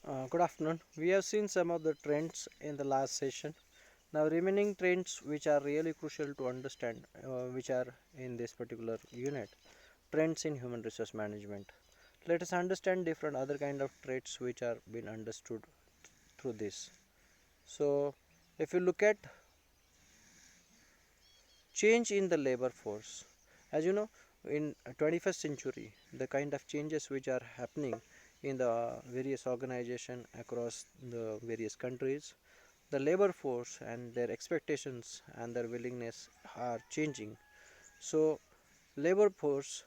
Good afternoon. We have seen some of the trends in the last session. Now, remaining trends which are really crucial to understand, which are in this particular unit, trends in human resource management. Let us understand different other kind of traits which are being understood through this. So, if you look at change in the labor force, as you know, in 21st century, the kind of changes which are happening in the various organization across the various countries, the labor force and their expectations and their willingness are changing. So, labor force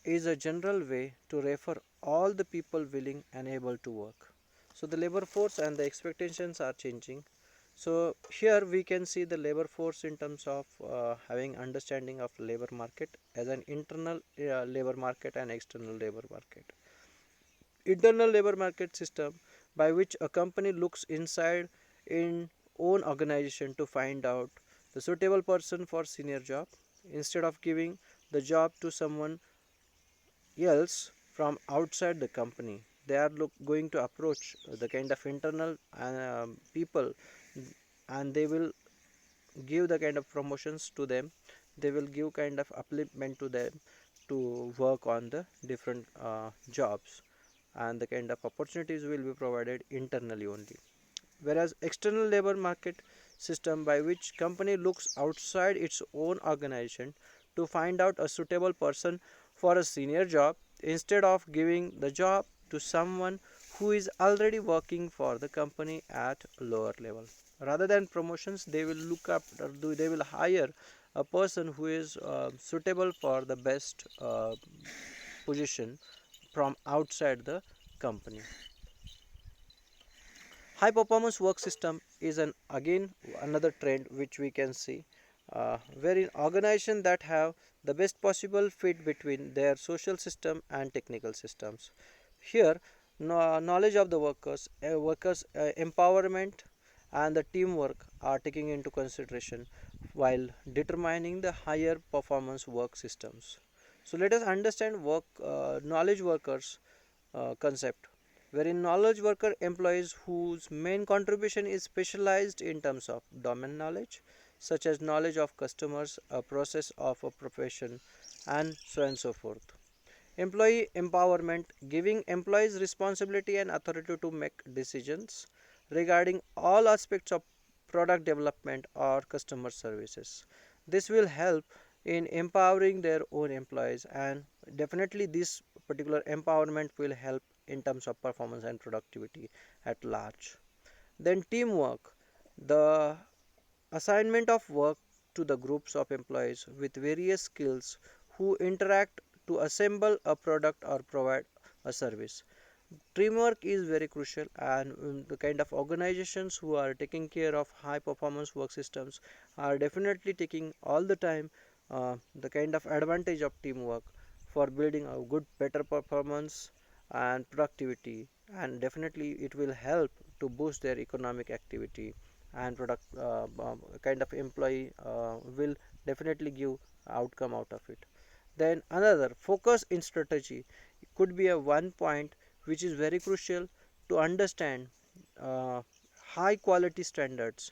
is a general way to refer all the people willing and able to work. So, the labor force and the expectations are changing. So, here we can see the labor force in terms of having understanding of labor market as an internal labor market and external labor market. Internal labor market system by which a company looks inside in own organization to find out the suitable person for senior job instead of giving the job to someone else from outside the company. They are going to approach the kind of internal people, and they will give the kind of promotions to them. They will give kind of upliftment to them to work on the different jobs, and the kind of opportunities will be provided internally only. Whereas external labor market system by which company looks outside its own organization to find out a suitable person for a senior job instead of giving the job to someone who is already working for the company at lower level. Rather than promotions, they will look up, or they will hire a person who is suitable for the best position from outside the company. High performance work system is an again another trend which we can see, wherein organizations that have the best possible fit between their social system and technical systems. Here, knowledge of the workers empowerment and the teamwork are taken into consideration while determining the higher performance work systems. So let us understand work knowledge workers concept, wherein knowledge worker employees whose main contribution is specialized in terms of domain knowledge, such as knowledge of customers, a process of a profession, and so on and so forth. Employee empowerment, giving employees responsibility and authority to make decisions regarding all aspects of product development or customer services. This will help in empowering their own employees, and definitely this particular empowerment will help in terms of performance and productivity at large. Then teamwork, the assignment of work to the groups of employees with various skills who interact to assemble a product or provide a service. Teamwork is very crucial, and the kind of organizations who are taking care of high performance work systems are definitely taking all the time the kind of advantage of teamwork for building a good better performance and productivity, and definitely it will help to boost their economic activity and product kind of employee will definitely give outcome out of it. Then another focus in strategy could be a one point which is very crucial to understand uh, high quality standards.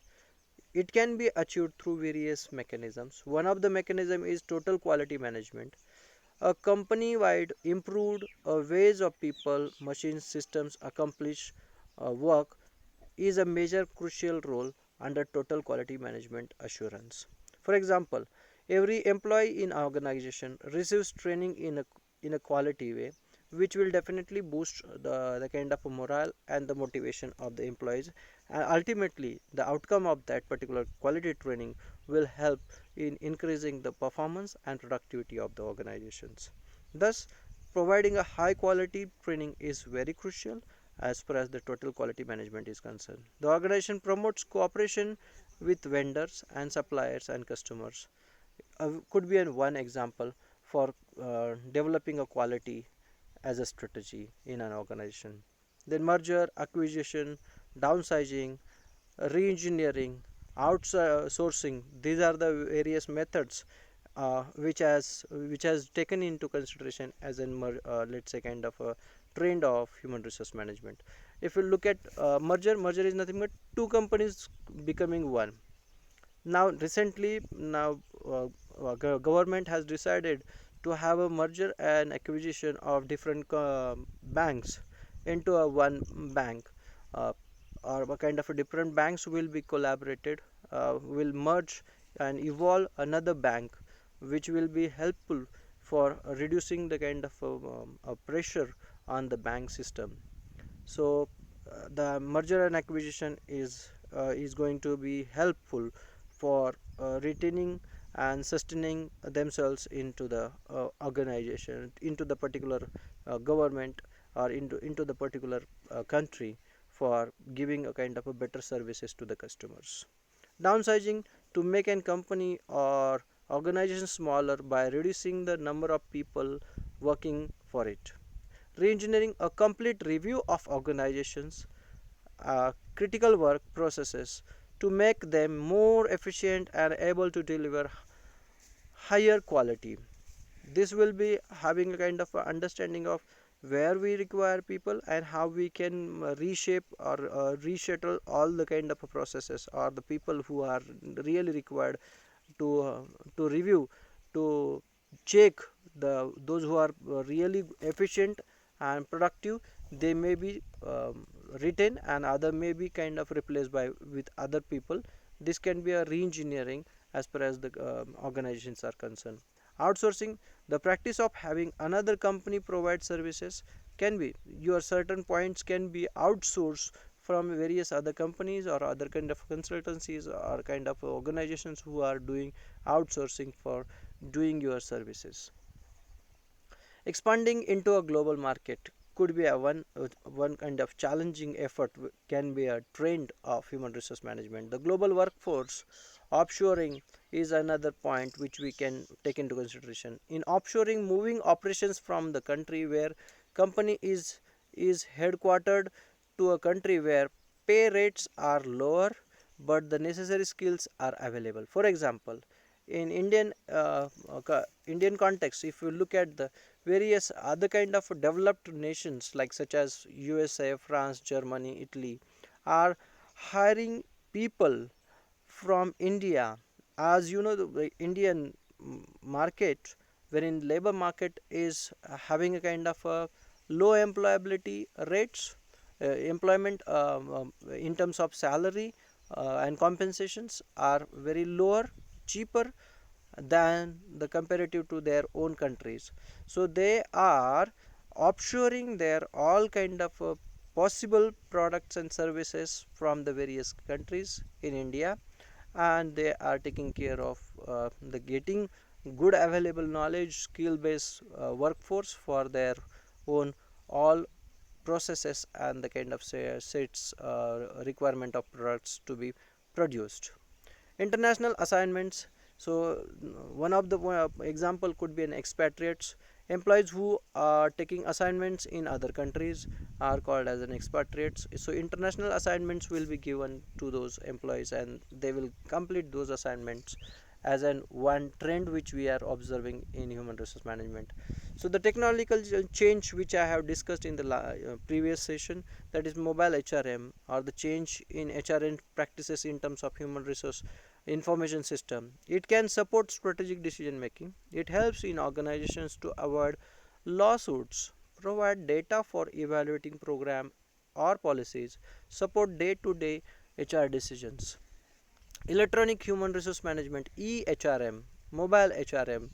It can be achieved through various mechanisms. One of the mechanism is total quality management. A company wide improved ways of people machines systems accomplish work is a major crucial role under total quality management assurance. For example, every employee in organization receives training in a quality way, which will definitely boost the kind of morale and the motivation of the employees, and ultimately the outcome of that particular quality training will help in increasing the performance and productivity of the organizations. Thus, providing a high quality training is very crucial as far as the total quality management is concerned. The organization promotes cooperation with vendors and suppliers and customers. Could be one example for developing a quality as a strategy in an organization. Then merger, acquisition, downsizing, re-engineering, outsourcing. These are the various methods which has taken into consideration as in let's say kind of a trend of human resource management. If you look at merger is nothing but two companies becoming one. Now recently, now government has decided to have a merger and acquisition of different banks into a one bank, uh, or a kind of a different banks will be collaborated, will merge and evolve another bank, which will be helpful for reducing the kind of pressure on the bank system. So the merger and acquisition is going to be helpful for retaining and sustaining themselves into the organization, into the particular government, or into the particular country, for giving a kind of a better services to the customers. Downsizing, to make a company or organization smaller by reducing the number of people working for it. Reengineering, a complete review of organizations critical work processes to make them more efficient and able to deliver higher quality. This will be having a kind of a understanding of where we require people and how we can reshape or reschedule all the kind of processes or the people who are really required to to review, to check the those who are really efficient and productive. They may be retained and other may be kind of replaced by with other people. This can be a re-engineering as far as the organizations are concerned. Outsourcing, the practice of having another company provide services, can be your certain points can be outsourced from various other companies or other kind of consultancies or kind of organizations who are doing outsourcing for doing your services. Expanding into a global market could be a one kind of challenging effort, can be a trend of human resource management. The global workforce offshoring is another point which we can take into consideration. In offshoring, moving operations from the country where company is headquartered to a country where pay rates are lower but the necessary skills are available. For example, in Indian context, if you look at the various other kind of developed nations like such as USA, France, Germany, Italy, are hiring people from India. As you know, the Indian market, wherein labor market is having a kind of a low employability rates, employment in terms of salary and compensations are very lower, cheaper than the comparative to their own countries. So they are offshoring their all kind of possible products and services from the various countries in India, and they are taking care of the getting good available knowledge skill based workforce for their own all processes and the kind of sets requirement of products to be produced. International assignments, so one of the example could be an expatriates. Employees who are taking assignments in other countries are called as an expatriates. So international assignments will be given to those employees and they will complete those assignments as an one trend which we are observing in human resource management. So the technological change which I have discussed in the previous session, that is mobile HRM, or the change in HRM practices in terms of human resource information system. It can support strategic decision making. It helps in organizations to avoid lawsuits, provide data for evaluating program or policies, support day to day HR decisions. Electronic human resource management, EHRM, mobile HRM,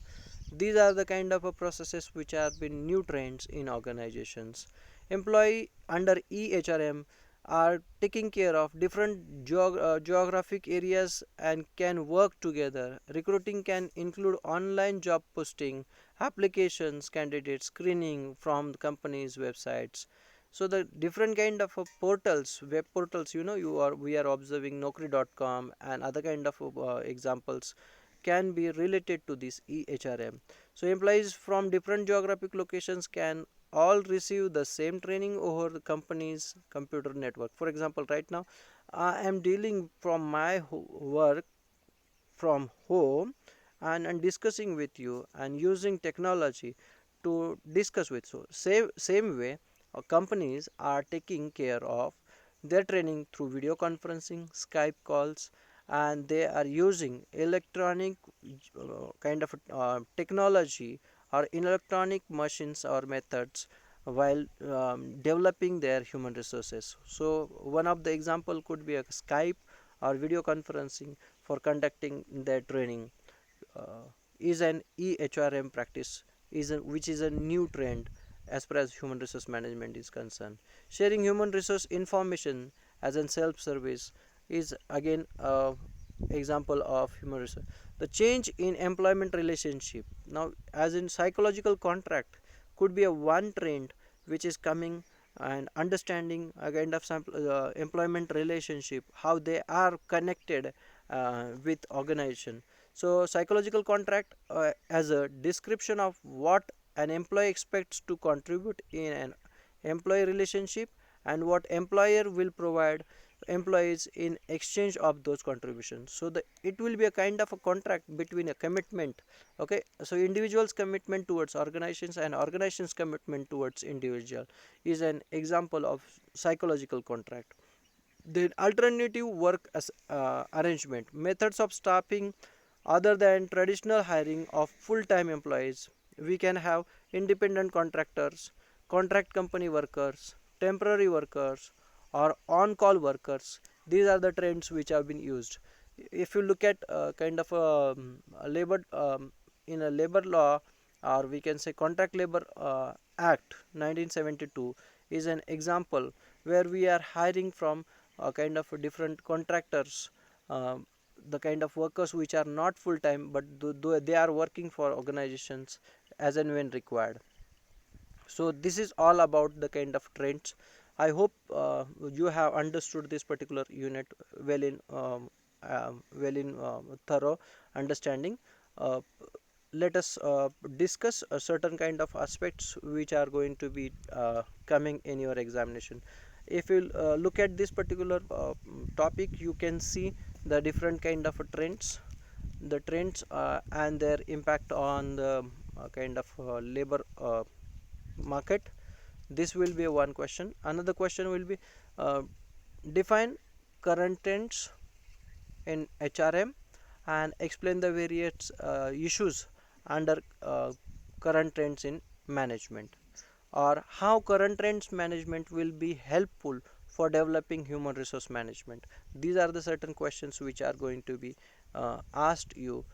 these are the kind of processes which have been new trends in organizations. Employee under EHRM are taking care of different geographic areas and can work together. Recruiting can include online job posting, applications, candidate screening from the company's websites. So the different kind of portals, web portals, you are we are observing Naukri.com and other kind of examples can be related to this EHRM. So employees from different geographic locations can all receive the same training over the company's computer network. For example, right now I am dealing from my work from home, and discussing with you and using technology to discuss with. So same way, companies are taking care of their training through video conferencing, Skype calls, and they are using electronic kind of technology or electronic machines or methods while developing their human resources. So one of the example could be a Skype or video conferencing for conducting their training. uh, is an EHRM practice, which is a new trend as far as human resource management is concerned. Sharing human resource information as a self-service is again a example of human resource. The change in employment relationship, now as in psychological contract, could be a one trend which is coming, and understanding a kind of employment relationship, how they are connected with organization. So psychological contract as a description of what an employee expects to contribute in an employee relationship and what employer will provide employees in exchange of those contributions. So it will be a kind of a contract between a commitment. Okay, so individuals commitment towards organizations and organizations commitment towards individual is an example of psychological contract. The alternative work as arrangement, methods of staffing other than traditional hiring of full-time employees. We can have independent contractors, contract company workers, temporary workers, or on-call workers. These are the trends which have been used. If you look at kind of a labor in a labor law, or we can say contract labor act 1972 is an example where we are hiring from kind of different contractors, uh, the kind of workers which are not full time, but they are working for organizations as and when required. So this is all about the kind of trends. I hope you have understood this particular unit well in thorough understanding. uh, let us discuss a certain kind of aspects which are going to be coming in your examination. If you look at this particular topic, you can see the different kind of trends, and their impact on the kind of labor market. This will be one question. Another question will be uh, define current trends in HRM and explain the various issues under current trends in management, or how current trends management will be helpful for developing human resource management. These are the certain questions which are going to be asked you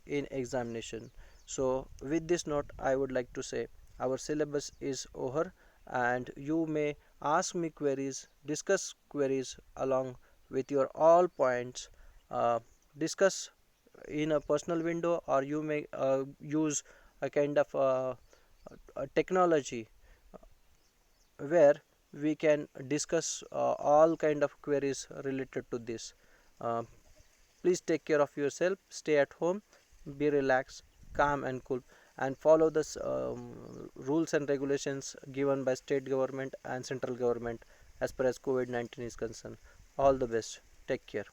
in examination. So with this note, I would like to say our syllabus is over, and you may ask me queries, discuss queries along with your all points, uh, discuss in a personal window, or you may use a kind of a technology where we can discuss all kind of queries related to this. Uh, Please take care of yourself, stay at home, be relaxed, calm and cool, and follow the rules and regulations given by state government and central government as far as COVID-19 is concerned. All the best. Take care.